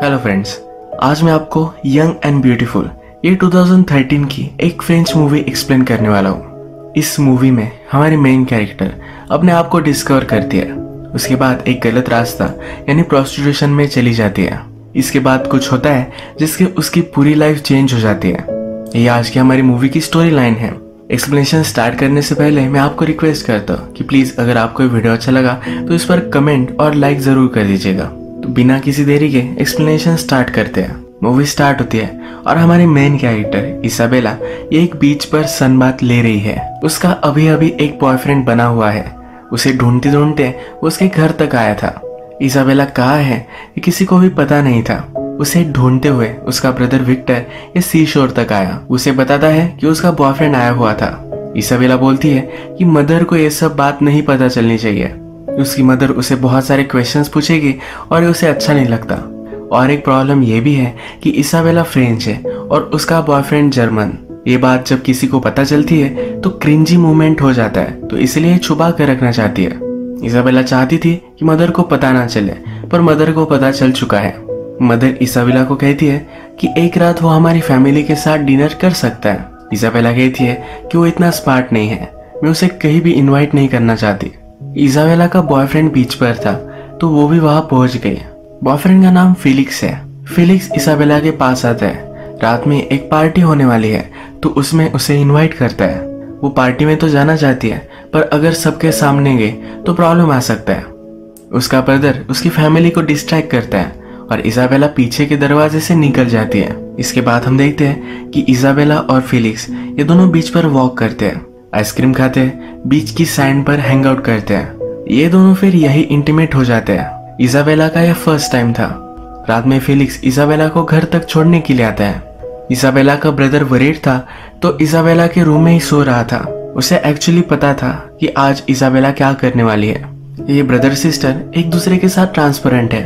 Hello friends, आज मैं आपको यंग एंड ब्यूटीफुल ये 2013 की एक फ्रेंच मूवी एक्सप्लेन करने वाला हूँ। इस मूवी में हमारी मेन कैरेक्टर अपने आप को डिस्कवर करती है। उसके बाद एक गलत रास्ता यानी प्रोस्टिट्यूशन में चली जाती है। इसके बाद कुछ होता है जिससे उसकी पूरी लाइफ चेंज हो जाती है। ये आज की हमारी मूवी की स्टोरी लाइन है। एक्सप्लेनेशन स्टार्ट करने से पहले मैं आपको रिक्वेस्ट करता हूँ कि प्लीज अगर आपको ये वीडियो अच्छा लगा तो इस पर कमेंट और लाइक जरूर कर दीजिएगा। तो बिना किसी देरी के एक्सप्लेनेशन स्टार्ट करते हैं। मूवी स्टार्ट होती है और हमारी मेन कैरेक्टर इसाबेला ये एक बीच पर सनबाथ ले रही है। उसका अभी अभी एक बॉयफ्रेंड बना हुआ है। उसे ढूंढते ढूंढते वो उसके घर तक आया था। इसाबेला कहाँ है ये किसी को भी पता नहीं था। उसे ढूंढते हुए उसका ब्रदर विक्टर ये सी शोर तक आया। उसे बताता है कि उसका बॉयफ्रेंड आया हुआ था। इसाबेला बोलती है कि मदर को ये सब बात नहीं पता चलनी चाहिए। उसकी मदर उसे बहुत सारे क्वेश्चंस पूछेगी और उसे अच्छा नहीं लगता। और एक प्रॉब्लम ये भी है कि इसाबेला फ्रेंच है और उसका बॉयफ्रेंड जर्मन। ये बात जब किसी को पता चलती है तो क्रिंजी मूवमेंट हो जाता है, तो इसलिए छुपा कर रखना चाहती है। इसाबेला चाहती थी कि मदर को पता ना चले, पर मदर को पता चल चुका है। मदर इसाबेला को कहती है कि एक रात वो हमारी फैमिली के साथ डिनर कर सकता है। इसाबेला कहती है कि वो इतना स्मार्ट नहीं है, मैं उसे कहीं भी इन्वाइट नहीं करना चाहती। इसाबेला का बॉयफ्रेंड बीच पर था तो वो भी वहां पहुंच गई। बॉयफ्रेंड का नाम फिलिक्स है। फिलिक्स इसाबेला के पास आता है। रात में एक पार्टी होने वाली है तो उसमें उसे इनवाइट करता है। वो पार्टी में तो जाना चाहती है, पर अगर सबके सामने गए तो प्रॉब्लम आ सकता है। उसका ब्रदर उसकी फैमिली को डिस्ट्रैक्ट करता है और इसाबेला पीछे के दरवाजे से निकल जाती है। इसके बाद हम देखते हैं कि इसाबेला और फिलिक्स ये दोनों बीच पर वॉक करते हैं, आइसक्रीम खाते हैं, बीच की सैंड पर हैंग आउट करते हैं। ये दोनों फिर यही इंटीमेट हो जाते हैं। इसाबेला का यह फर्स्ट टाइम था। रात में फिलिक्स इसाबेला को घर तक छोड़ने के लिए आता है। इसाबेला का ब्रदर वरीड था तो इसाबेला के रूम में ही सो रहा था। उसे एक्चुअली पता था कि आज इसाबेला क्या करने वाली है। ये ब्रदर सिस्टर एक दूसरे के साथ ट्रांसपेरेंट है।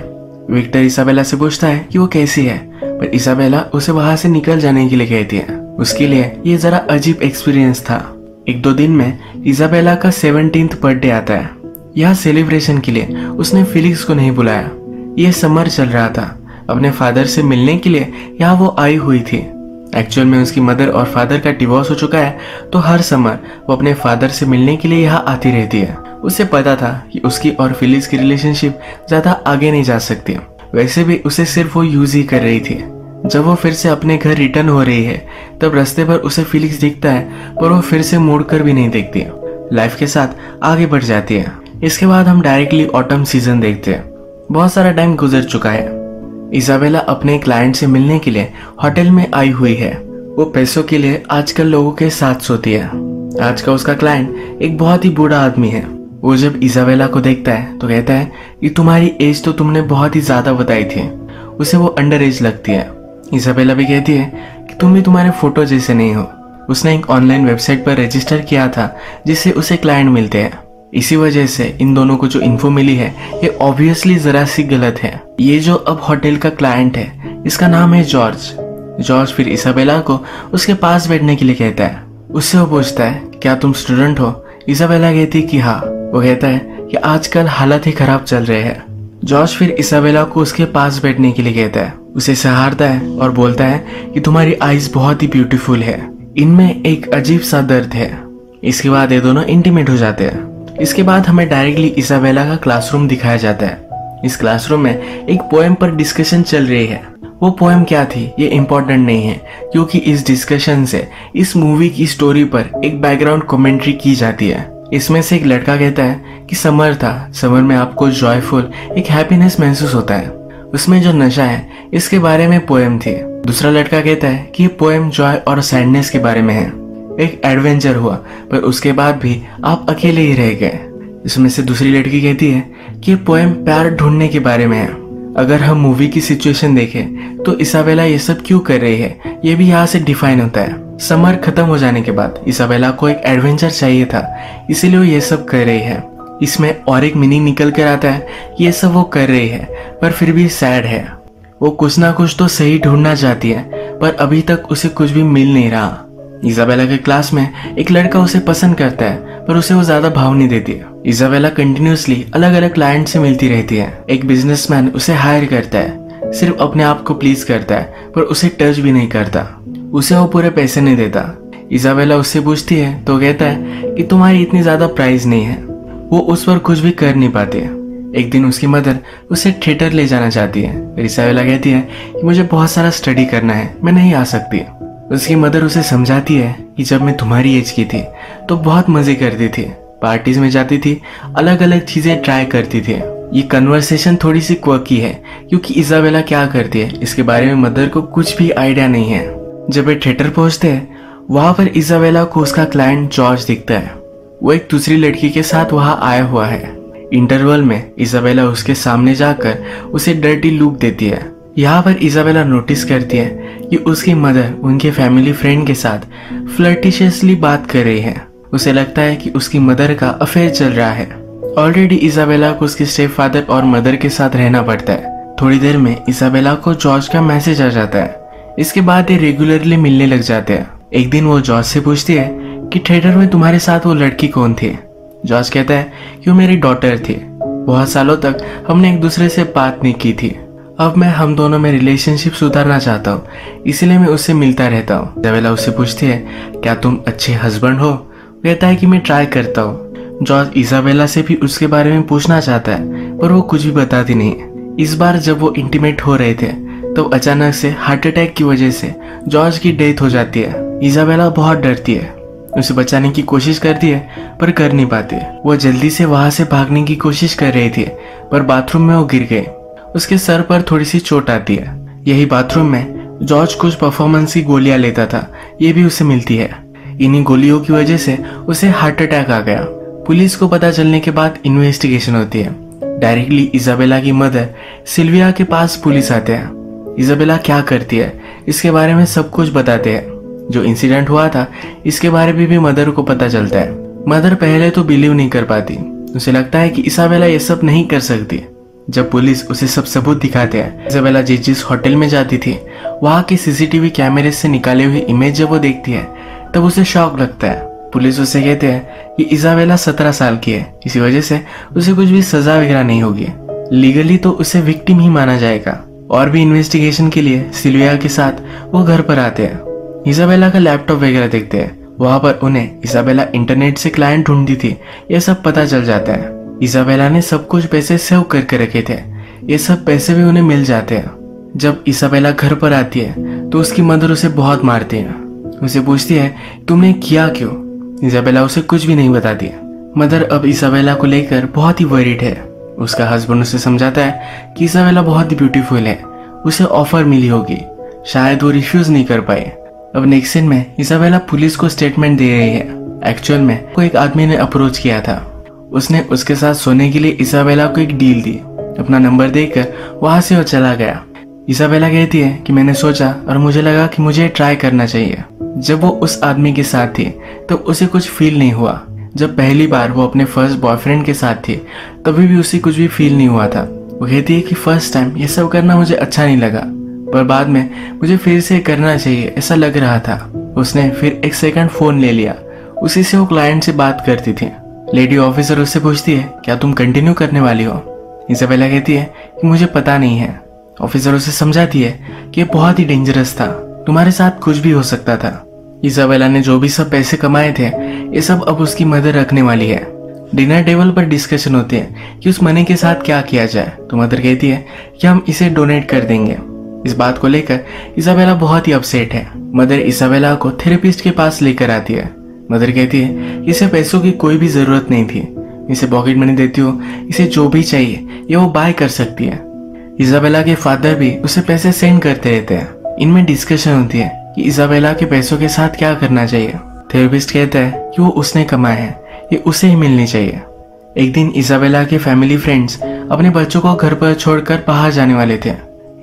विक्टर इसाबेला से पूछता है कि वो कैसी है, पर इसाबेला उसे वहां से निकल जाने के लिए कहती है। उसके लिए ये जरा अजीब एक्सपीरियंस था। एक दो दिन में इसाबेला का 17th बर्थडे आता है। यह सेलिब्रेशन के लिए उसने फिलिक्स को नहीं बुलाया। यह समर चल रहा था। अपने फादर से मिलने के लिए यहाँ वो आई हुई थी। एक्चुअल में उसकी मदर और फादर का डिवोर्स हो चुका है, तो हर समर वो अपने फादर से मिलने के लिए यहाँ आती रहती है। उसे पता था कि उसकी और फिलिक्स की रिलेशनशिप ज्यादा आगे नहीं जा सकती। वैसे भी उसे सिर्फ वो यूज ही कर रही थी। जब वो फिर से अपने घर रिटर्न हो रही है तब रास्ते पर उसे फिलिक्स दिखता है, पर वो फिर से मुड़कर भी नहीं देखती। लाइफ के साथ आगे बढ़ जाती है। इसके बाद हम डायरेक्टली ऑटम सीजन देखते हैं। बहुत सारा टाइम गुजर चुका है। इसाबेला अपने क्लाइंट से मिलने के लिए होटल में आई हुई है। वो पैसों के लिए आजकल लोगों के साथ सोती है। आज का उसका क्लाइंट एक बहुत ही बूढ़ा आदमी है। वो जब इसाबेला को देखता है तो कहता है कि तुम्हारी एज तो तुमने बहुत ही ज्यादा बताई थी। उसे वो अंडर एज लगती है। इसाबेला भी कहती है कि तुम भी तुम्हारे फोटो जैसे नहीं हो। उसने एक ऑनलाइन वेबसाइट पर रजिस्टर किया था जिससे उसे क्लाइंट मिलते हैं। इसी वजह से इन दोनों को जो इन्फो मिली है ये ऑब्वियसली जरा सी गलत है। ये जो अब होटल का क्लाइंट है इसका नाम है जॉर्ज। जॉर्ज फिर इसाबेला को उसके पास बैठने के लिए कहता है। उससे वो पूछता है क्या तुम स्टूडेंट हो। इसाबेला कहती कि हाँ। वो कहता है कि आजकल हालत ही खराब चल रहे हैं। जॉर्ज फिर इसाबेला को उसके पास बैठने के लिए कहता है। उसे सहारता है और बोलता है कि तुम्हारी आईज बहुत ही ब्यूटीफुल है, इनमें एक अजीब सा दर्द है। इसके बाद ये दोनों इंटीमेट हो जाते हैं। इसके बाद हमें डायरेक्टली इसाबेला का क्लासरूम दिखाया जाता है। इस क्लासरूम में एक पोएम पर डिस्कशन चल रही है। वो पोएम क्या थी ये इम्पोर्टेंट नहीं है, क्योंकि इस डिस्कशन से इस मूवी की स्टोरी पर एक बैकग्राउंड कमेंट्री की जाती है। इसमें से एक लड़का कहता है कि समर था, समर में आपको जॉयफुल एक हैप्पीनेस महसूस होता है, उसमें जो नशा है इसके बारे में पोएम थी। दूसरा लड़का कहता है कि ये पोएम जॉय और सैडनेस के बारे में है। एक एडवेंचर हुआ पर उसके बाद भी आप अकेले ही रह गए। इसमें से दूसरी लड़की कहती है कि ये पोएम प्यार ढूंढने के बारे में है। अगर हम मूवी की सिचुएशन देखें तो इसाबेला ये सब क्यों कर रही है ये भी यहाँ से डिफाइन होता है। समर खत्म हो जाने के बाद इसाबेला को एक एडवेंचर चाहिए था, इसीलिए वो ये सब कर रही है। इसमें और एक मीनिंग निकल कर आता है, ये सब वो कर रही है पर फिर भी सैड है। वो कुछ ना कुछ तो सही ढूंढना चाहती है, पर अभी तक उसे कुछ भी मिल नहीं रहा। इसाबेला के क्लास में एक लड़का उसे पसंद करता है, पर उसे वो ज्यादा भाव नहीं देती है। इसाबेला कंटिन्यूअसली अलग अलग क्लाइंट से मिलती रहती है। एक बिजनेसमैन उसे हायर करता है। सिर्फ अपने आप को प्लीज करता है पर उसे टच भी नहीं करता। उसे वो पूरे पैसे नहीं देता। इजाबेला उससे पूछती है तो कहता है कि तुम्हारी इतनी ज्यादा प्राइस नहीं है। वो उस पर कुछ भी कर नहीं पाते। एक दिन उसकी मदर उसे थिएटर ले जाना चाहती है। इजाबेला कहती है कि मुझे बहुत सारा स्टडी करना है, मैं नहीं आ सकती। उसकी मदर उसे समझाती है कि जब मैं तुम्हारी एज की थी तो बहुत मजे करती थी, पार्टीज में जाती थी, अलग अलग चीजें ट्राई करती थी। ये कन्वर्सेशन थोड़ी सी क्वर्की है क्योंकि इजाबेला क्या करती है इसके बारे में मदर को कुछ भी आइडिया नहीं है। जब वे थिएटर पहुंचते हैं वहां पर इजाबेला को उसका क्लाइंट जॉर्ज दिखता है। वो एक दूसरी लड़की के साथ वहां आया हुआ है। इंटरवल में इजाबेला उसके सामने जाकर उसे डर्टी लुक देती है। यहाँ पर इजाबेला नोटिस करती है कि उसकी मदर उनके फैमिली फ्रेंड के साथ फ्लर्टिशियसली बात कर रही है। उसे लगता है कि उसकी मदर का अफेयर चल रहा है। ऑलरेडी इजाबेला को उसके स्टेप फादर और मदर के साथ रहना पड़ता है। थोड़ी देर में इजाबेला को जॉर्ज का मैसेज आ जाता है। इसके बाद ये रेगुलरली मिलने लग जाते हैं। एक दिन वो जॉर्ज से पूछती है कि थिएटर में तुम्हारे साथ वो लड़की कौन थी। जॉर्ज कहता है कि वो मेरी डॉटर थी। बहुत सालों तक हमने एक दूसरे से बात नहीं की थी। अब मैं हम दोनों में रिलेशनशिप सुधारना चाहता हूँ, इसलिए मैं उससे मिलता रहता हूँ। इजाबेला उससे पूछती है क्या तुम अच्छे हस्बैंड हो। कहता है कि मैं ट्राई करता हूँ। जॉर्ज इजाबेला से भी उसके बारे में पूछना चाहता है पर वो कुछ भी बताती नहीं। इस बार जब वो इंटीमेट हो रहे थे तो अचानक से हार्ट अटैक की वजह से जॉर्ज की डेथ हो जाती है। इजाबेला बहुत डरती है, उसे बचाने की कोशिश करती है पर कर नहीं पाती। वो जल्दी से वहां से भागने की कोशिश कर रही थी पर बाथरूम में वो गिर गई। उसके सर पर थोड़ी सी चोट आती है। यही बाथरूम में जॉर्ज कुछ परफॉर्मेंस की गोलियां लेता था, ये भी उसे मिलती है। इन्हीं गोलियों की वजह से उसे हार्ट अटैक आ गया। पुलिस को पता चलने के बाद इन्वेस्टिगेशन होती है। डायरेक्टली इजाबेला की मदर सिल्विया के पास पुलिस आते हैं। इजाबेला क्या करती है इसके बारे में सब कुछ बताते हैं। जो इंसिडेंट हुआ था इसके बारे में भी मदर को पता चलता है। मदर पहले तो बिलीव नहीं कर पाती। उसे लगता है कि इजाबेला ये सब नहीं कर सकती। जब पुलिस उसे सब सबूत दिखाते हैं, इजाबेला जिस होटल में जाती थी वहां के सीसीटीवी कैमरे से निकाले हुए इमेज जब वो देखती है तब उसे शॉक लगता है। पुलिस उसे कहते हैं कि इजाबेला 17 साल की है, इसी वजह से उसे कुछ भी सजा वगैरह नहीं होगी। लीगली तो उसे विक्टिम ही माना जाएगा। और भी इन्वेस्टिगेशन के लिए सिल्विया के साथ वो घर पर आते हैं। इजाबेला का लैपटॉप वगैरह देखते हैं। वहां पर उन्हें इजाबेला इंटरनेट से क्लाइंट ढूंढती थी ये सब पता चल जाता है। इजाबेला ने सब कुछ पैसे सेव करके रखे थे, ये सब पैसे भी उन्हें मिल जाते हैं। जब इजाबेला घर पर आती है तो उसकी मदर उसे बहुत मारती है। उसे पूछती है तुमने किया क्यों। इजाबेला उसे कुछ भी नहीं बताती। मदर अब इजाबेला को लेकर बहुत ही वरीड है। उसका हस्बैंड उसे समझाता है कि इजाबेला बहुत ही ब्यूटीफुल है, उसे ऑफर मिली होगी, शायद वो रिफ्यूज नहीं कर पाए। अब नेक्स्ट सीन में इजाबेला पुलिस को स्टेटमेंट दे रही है। एक्चुअल में को एक आदमी ने अप्रोच किया था। उसने उसके साथ सोने के लिए इजाबेला को एक डील दी। अपना नंबर देकर वहां से वो चला गया। इजाबेला कहती है कि मैंने सोचा और मुझे लगा कि मुझे ट्राई करना चाहिए। जब वो उस आदमी के साथ थी तो उसे कुछ फील नहीं हुआ। जब पहली बार वो अपने फर्स्ट बॉयफ्रेंड के साथ थी तभी भी उसे कुछ भी फील नहीं हुआ था। वो कहती है कि फर्स्ट टाइम ये सब करना मुझे अच्छा नहीं लगा पर बाद में मुझे फिर से करना चाहिए ऐसा लग रहा था। उसने फिर एक सेकंड फोन ले लिया। उसी से वो क्लाइंट से बात करती थी। लेडी ऑफिसर उससे पूछती है क्या तुम कंटिन्यू करने वाली हो। इजाबेला कहती है कि मुझे पता नहीं है। ऑफिसर उसे समझाती है कि ये बहुत ही डेंजरस था, तुम्हारे साथ कुछ भी हो सकता था। इजाबेला ने जो भी सब पैसे कमाए थे ये सब अब उसकी मदर रखने वाली है। डिनर टेबल पर डिस्कशन होती है कि उस मनी के साथ क्या किया जाए। तो मदर कहती है कि हम इसे डोनेट कर देंगे। इस बात को लेकर इजाबेला बहुत ही अपसेट है। मदर इजाबेला को थेरेपिस्ट के पास लेकर आती है। मदर कहती है कि इसे पैसों की कोई भी जरूरत नहीं थी, इसे पॉकेट मनी देती हो, इसे जो भी चाहिए ये वो बाय कर सकती है। इजाबेला के फादर भी उसे पैसे सेंड करते रहते हैं। इनमें डिस्कशन होती है कि इजाबेला के पैसों के साथ क्या करना चाहिए। थेरेपिस्ट कहता है कि वो उसने कमाए हैं, ये उसे ही मिलनी चाहिए। एक दिन इजाबेला के फैमिली फ्रेंड्स अपने बच्चों को घर पर छोड़कर बाहर जाने वाले थे।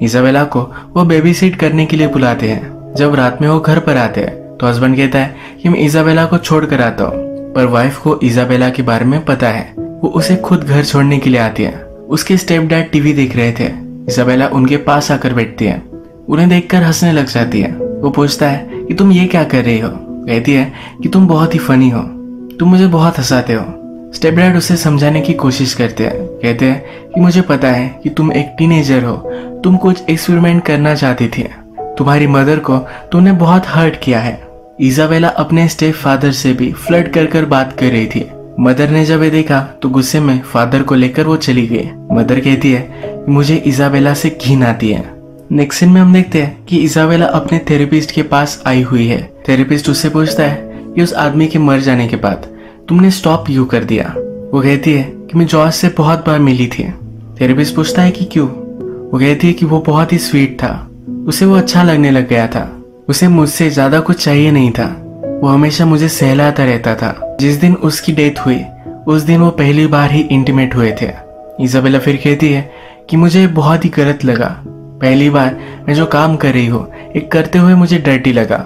इजाबेला को वो बेबी सीट करने के लिए बुलाते हैं। जब रात में वो घर पर आते हैं तो हस्बैंड कहता है कि मैं इजाबेला को छोड़ कर आता हूँ, पर वाइफ को इजाबेला के बारे में पता है। वो उसे खुद घर छोड़ने के लिए आती है। उसके स्टेप डैड टीवी देख रहे थे। इजाबेला उनके पास आकर बैठती है। उन्हें देखकर हंसने लग जाती है। वो पूछता है कि तुम ये क्या कर रही हो। कहती है कि तुम बहुत ही फनी हो, तुम मुझे बहुत हंसाते हो। स्टेप डैड उसे समझाने की कोशिश करते हैं। कहते हैं कि मुझे पता है कि तुम एक टीनेजर हो, तुम कुछ एक्सपेरिमेंट करना चाहती थी, तुम्हारी मदर को तुमने बहुत हर्ट किया है। इजाबेला अपने स्टेप फादर से भी फ्लर्ट कर कर बात कर रही थी। मदर ने जब ये देखा तो गुस्से में फादर को लेकर वो चली गई। मदर कहती है कि मुझे इजाबेला से घिन आती है। नेक्स्ट सीन में हम देखते हैं कि इजाबेला अपने थेरेपिस्ट के पास आई हुई है। थेरेपिस्ट उससे पूछता है कि उस आदमी के मर जाने के बाद तुमने स्टॉप क्यों कर दिया। वो कहती है कि मैं जॉर्ज से बहुत बार मिली थी। थेरेपिस्ट पूछता है कि क्यों। वो कहती है कि वो बहुत ही स्वीट था, उसे वो अच्छा लगने लग गया था, उसे मुझसे ज्यादा कुछ चाहिए नहीं था, वो हमेशा मुझे सहलाता रहता था। जिस दिन उसकी डेथ हुई उस दिन वो पहली बार ही इंटीमेट हुए थे। इजाबेला फिर कहती है कि मुझे बहुत ही गलत लगा, पहली बार मैं जो काम कर रही हूँ एक करते हुए मुझे डर्टी लगा।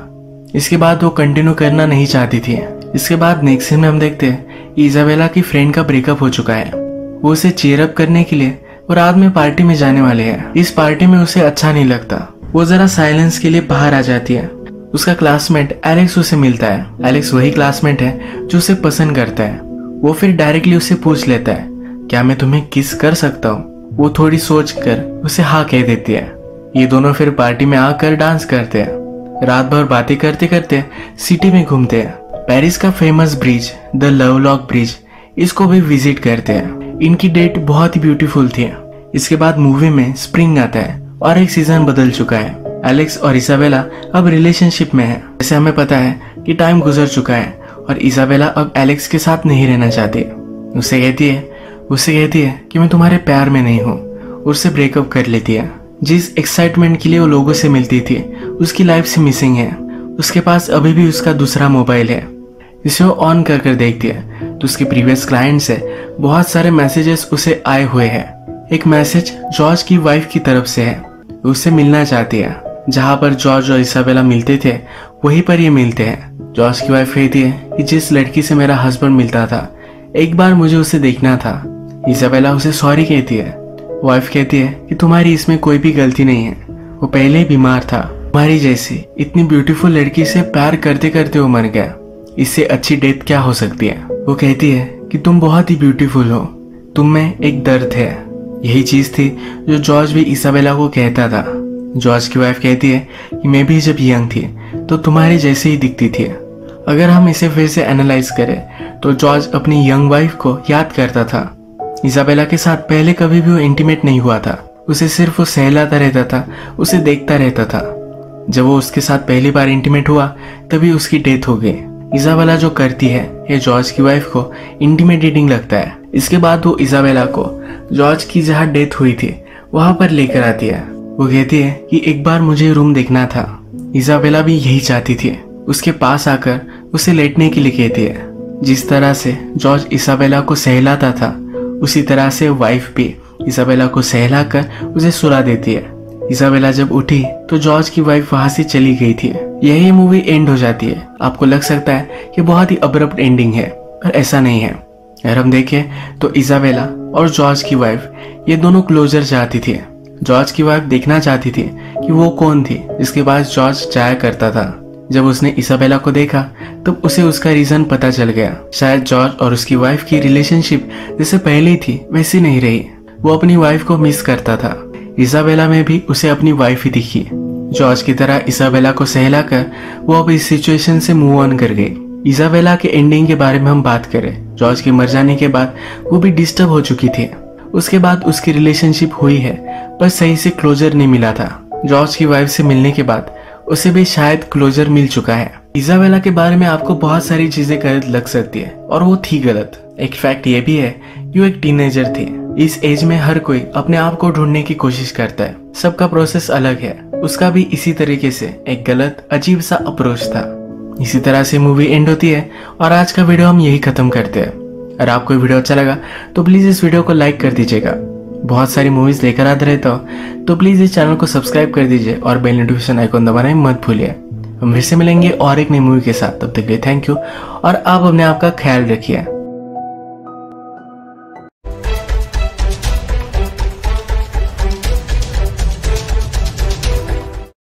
इसके बाद वो कंटिन्यू करना नहीं चाहती थी। इसके बाद नेक्स्ट सीन में हम देखते हैं इजाबेला की फ्रेंड का ब्रेकअप हो चुका है। वो उसे चीयर अप करने के लिए वो रात में पार्टी में जाने वाले हैं। इस पार्टी में उसे अच्छा नहीं लगता, वो जरा साइलेंस के लिए बाहर आ जाती है। उसका क्लासमेट एलेक्स उसे मिलता है। एलेक्स वही क्लासमेट है जो उसे पसंद करता है। वो फिर डायरेक्टली उसे पूछ लेता है क्या मैं तुम्हें किस कर सकता हूँ। वो थोड़ी सोच कर उसे हाँ कह देती है। ये दोनों फिर पार्टी में आकर डांस करते हैं। रात भर बातें करते करते सिटी में घूमते हैं। पेरिस का famous bridge the love lock bridge, इसको भी विजिट करते हैं। इनकी डेट बहुत ही ब्यूटीफुल थी। इसके बाद मूवी में स्प्रिंग आता है और एक सीजन बदल चुका है। एलेक्स और इसाबेला अब रिलेशनशिप में है। जैसे हमें पता है कि टाइम गुजर चुका है और इसाबेला अब एलेक्स के साथ नहीं रहना चाहती। उससे कहती है कि मैं तुम्हारे प्यार में नहीं हूँ। उससे ब्रेकअप कर लेती है। जिस एक्साइटमेंट के लिए वो लोगों से मिलती थी उसकी लाइफ से मिसिंग है। उसके पास अभी भी उसका दूसरा मोबाइल है। इसे वो ऑन कर कर देखती है तो उसके प्रीवियस क्लाइंट से बहुत सारे मैसेजेस उसे आए हुए हैं। एक मैसेज जॉर्ज की वाइफ की तरफ से है, उससे मिलना चाहती है। जहाँ पर जॉर्ज और इसाबेला मिलते थे वहीं पर ये मिलते हैं। जॉर्ज की वाइफ कहती है कि जिस लड़की से मेरा हस्बैंड मिलता था एक बार मुझे उसे देखना था। इसाबेला उसे सॉरी कहती है। वाइफ कहती है कि तुम्हारी इसमें कोई भी गलती नहीं है, वो पहले ही बीमार था। तुम्हारी जैसी इतनी ब्यूटीफुल लड़की से प्यार करते करते वो मर गया, इससे अच्छी डेथ क्या हो सकती है। वो कहती है कि तुम बहुत ही ब्यूटीफुल हो, तुम में एक दर्द है। यही चीज थी जो जॉर्ज भी इसाबेला को कहता था। जॉर्ज की वाइफ कहती है कि मैं भी जब यंग थी तो तुम्हारे जैसे ही दिखती थी। अगर हम इसे फिर से एनालाइज करें तो जॉर्ज अपनी यंग वाइफ को याद करता था। इसाबेला के साथ पहले कभी भी वो इंटीमेट नहीं हुआ था, उसे सिर्फ वो सहलाता रहता था, उसे देखता रहता था। जब वो उसके साथ पहली बार इंटीमेट हुआ तभी उसकी डेथ हो गई। इसाबेला जो करती है ये जॉर्ज की वाइफ को इंटिमिडेटिंग लगता है। इसके बाद वो इसाबेला को जॉर्ज की जहाँ डेथ हुई थी वहां पर लेकर आती है। वो कहती है कि एक बार मुझे रूम देखना था। इसाबेला भी यही चाहती थी। उसके पास आकर उसे लेटने के लिए कहती है। जिस तरह से जॉर्ज इसाबेला को सहलाता था उसी तरह से वाइफ भी इसाबेला को सहलाकर उसे सुला देती है। इसाबेला जब उठी तो जॉर्ज की वाइफ वहां से चली गई थी। यही मूवी एंड हो जाती है। आपको लग सकता है कि बहुत ही अब्रप्ट एंडिंग है, पर ऐसा नहीं है। अगर हम देखें तो इसाबेला और जॉर्ज की वाइफ ये दोनों क्लोजर चाहती थी। जॉर्ज की वाइफ देखना चाहती थी कि वो कौन थी जिसके पास जॉर्ज जाया करता था। जब उसने इसाबेला को देखा तब उसे उसका रीजन पता चल गया। शायद जॉर्ज और उसकी वाइफ की रिलेशनशिप जैसे पहले थी वैसी नहीं रही। वो अपनी वाइफ को मिस करता था। इसाबेला में भी उसे अपनी वाइफ ही दिखी। जॉर्ज की तरह इसाबेला को सहलाकर वो अब इस सिचुएशन से मूव ऑन कर गई। इसाबेला के एंडिंग के बारे में हम बात करें, जॉर्ज के मर जाने के बाद वो भी डिस्टर्ब हो चुकी थी। उसके बाद उसकी रिलेशनशिप हुई है पर सही से क्लोजर नहीं मिला था। जॉर्ज की वाइफ से मिलने के बाद उसे भी शायद क्लोजर मिल चुका है। इसाबेला के बारे में आपको बहुत सारी चीजें गलत लग सकती है और वो थी गलत। एक फैक्ट ये भी है कि वो एक टीनेजर थी। इस एज में हर कोई अपने आप को ढूंढने की कोशिश करता है, सबका प्रोसेस अलग है। उसका भी इसी तरीके से एक गलत अजीब सा अप्रोच था। इसी तरह से मूवी एंड होती है और आज का वीडियो हम यही खत्म करते हैं। अगर आपको वीडियो अच्छा लगा तो प्लीज इस वीडियो को लाइक कर दीजिएगा। बहुत सारी मूवीज लेकर आते रहता हूँ तो प्लीज इस चैनल को सब्सक्राइब कर दीजिए और बेल नोटिफिकेशन आइकॉन दबाना मत भूलिए। हम फिर से मिलेंगे और एक नई मूवी के साथ। तब तक के लिए थैंक यू और आप अपने आप का ख्याल रखिए।